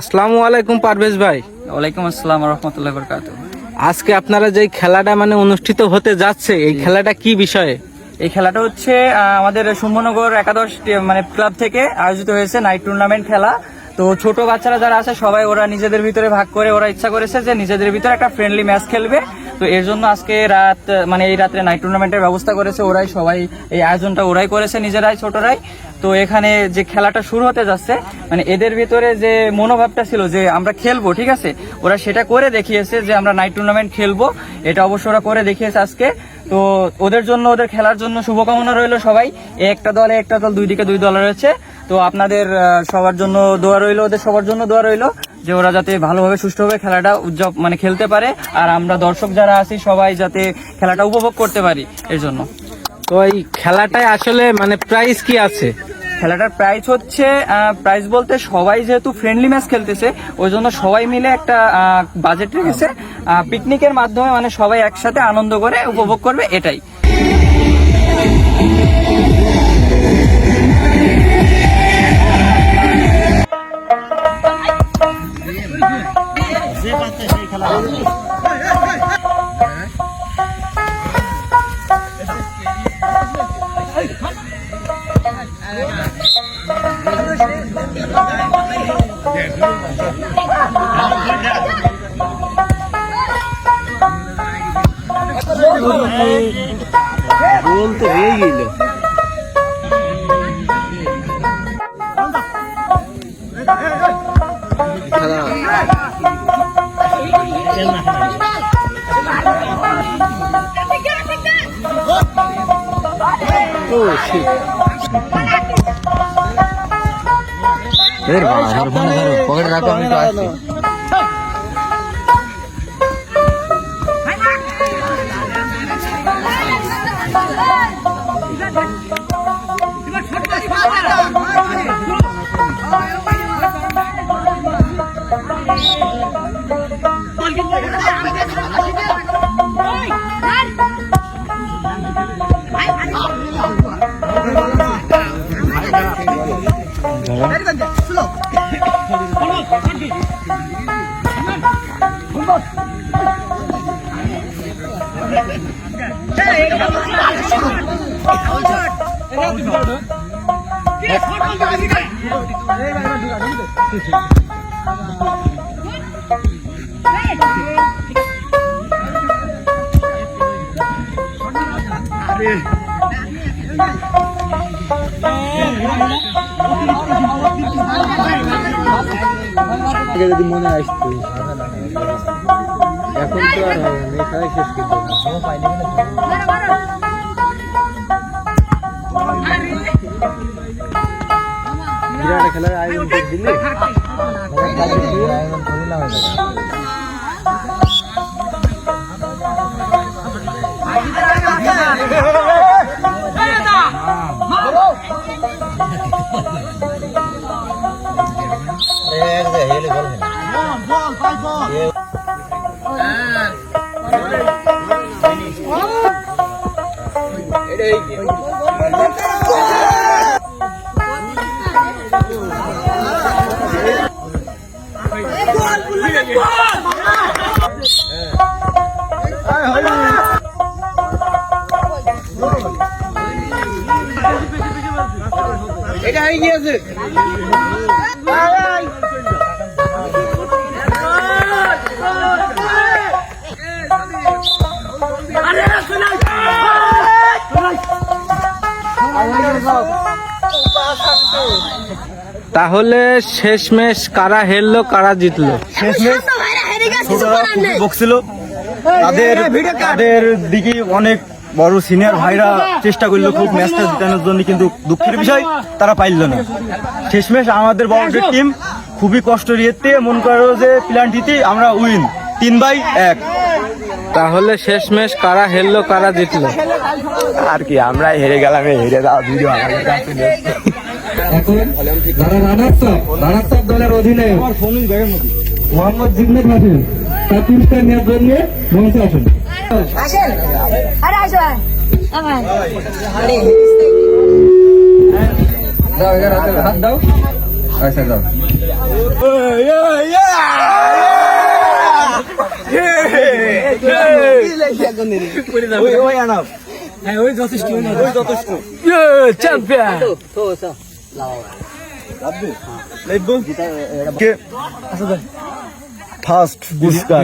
আসসালামু আলাইকুম পারভেজ ভাই। ওয়ালাইকুম আসসালাম ওয়া রাহমাতুল্লাহি ওয়া বারাকাতুহু। আজকে আপনারা যে খেলাটা অনুষ্ঠিত হতে যাচ্ছে, এই খেলাটা কি বিষয়ে? এই খেলাটা হচ্ছে আমাদের শুম্ভনগর একাদশ ক্লাব থেকে আয়োজিত হয়েছে নাইট টুর্নামেন্ট খেলা। তো ছোট বাচ্চারা যারা আছে সবাই ওরা নিজেদের ভিতরে ভাগ করে ওরা ইচ্ছা করেছে যে নিজেদের ভিতরে একটা ফ্রেন্ডলি ম্যাচ খেলবে। তো এর জন্য আজকে এই রাত্রে নাইট টুর্নামেন্টের ব্যবস্থা করেছে ওরাই, সবাই এই আয়োজনটা ওরাই করেছে নিজেরাই, ছোটরাই। তো এখানে যে খেলাটা শুরু হতে যাচ্ছে এদের ভিতরে যে মনোভাবটা ছিল যে আমরা খেলবো, ঠিক আছে, ওরা সেটা করে দেখিয়েছে যে আমরা নাইট টুর্নামেন্ট খেলবো, এটা অবশ্য ওরা করে দেখিয়েছে আজকে। তো ওদের জন্য, ওদের খেলার জন্য শুভকামনা রইলো সবাই। একটা দল দুই দিকে দুই দল রয়েছে। তো আপনাদের সবার জন্য দোয়া রইলো, ওদের সবার জন্য দোয়া রইলো যে ওরা যাতে ভালোভাবে সুষ্ঠুভাবে খেলাটা খেলতে পারে, আর আমরা দর্শক যারা আছি সবাই যাতে খেলাটা উপভোগ করতে পারি এর জন্য। তো এই খেলাটায় আসলে প্রাইজ কি আছে? খেলাটার প্রাইজ হচ্ছে, প্রাইজ বলতে সবাই যেহেতু ফ্রেন্ডলি ম্যাচ খেলতেছে ওই জন্য সবাই মিলে একটা বাজেট রেখেছে, পিকনিকের মাধ্যমে সবাই একসাথে আনন্দ করে উপভোগ করবে, এটাই। বলতে হয়ে গেল। পকেটে রাখো, আমি তো আসছি। যদি মনে আসতো এখন তো আর হবে না, খেলা শেষ বিরাট খেলার আয়োজন করে দিলে আয়োজন করি না হয়ে এটা হয়ে গিয়েছে। তাহলে শেষমেশ কারা হেরলো কারা জিতলো? শেষমেশ ছোটরা খুবই বকছিল, তাদের দিকে অনেক বড় সিনিয়র ভাইরা চেষ্টা করলো খুব ম্যাচটা জিতানোর জন্য, কিন্তু দুঃখের বিষয় তারা পাইল না। শেষমেশ আমাদের বড়দের টিম খুবই কষ্ট রিয়েতে মন করো যে প্ল্যান্টিতে আমরা উইন 3-1। তাহলে শেষমেশ কারা হেরলো কারা জিতলো? আর কি, আমরা হেরে গেলাম, হেরে যাওয়া ভিডিও আমাদের কাছে নেই। রানার্স আপ দলের অধীনে মোহাম্মদ জিন্নাত হাফিজ তার পুরস্কার নেওয়ার জন্য মঞ্চে আসেন। আসেন, আরে আসেন। দাও এখানে হাত দাও আচ্ছা দাও ফার্স্ট পুরস্কার